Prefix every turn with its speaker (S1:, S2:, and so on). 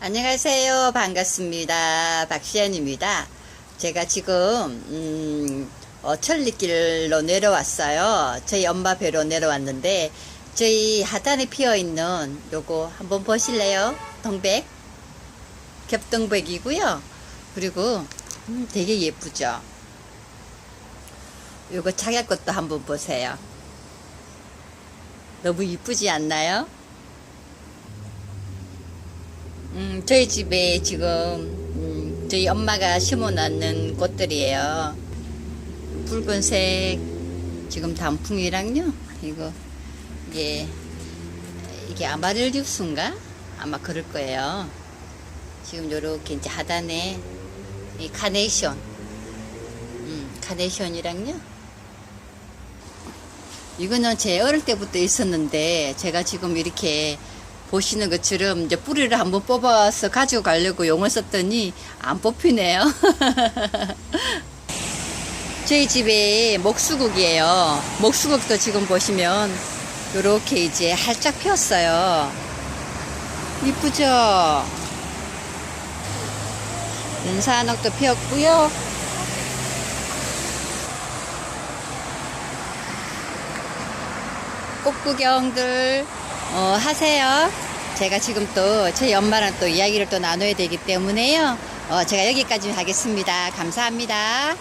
S1: 안녕하세요. 반갑습니다. 박시연입니다. 제가 지금 천리길로 내려왔어요. 저희 엄마 뵈러 내려왔는데 저희 하단에 피어있는 요거 한번 보실래요? 동백, 겹동백이고요. 그리고 되게 예쁘죠? 요거 자기 것도 한번 보세요. 너무 이쁘지 않나요? 저희 집에 지금 저희 엄마가 심어놨는 꽃들이에요. 붉은색 지금 단풍이랑요. 이게 아마릴리우스인가? 아마 그럴 거예요. 지금 요렇게 이제 하단에 이 카네이션, 카네이션이랑요. 이거는 제 어릴 때부터 있었는데 제가 지금 이렇게 보시는 것처럼 이제 뿌리를 한번 뽑아서 가지고 가려고 용을 썼더니 안 뽑히네요. 저희 집에 목수국이에요. 목수국도 지금 보시면 이렇게 이제 활짝 피었어요. 이쁘죠? 은사한옥도 피었고요. 꽃 구경들 하세요. 제가 지금 또 저희 엄마랑 또 이야기를 또 나눠야 되기 때문에요. 제가 여기까지 하겠습니다. 감사합니다.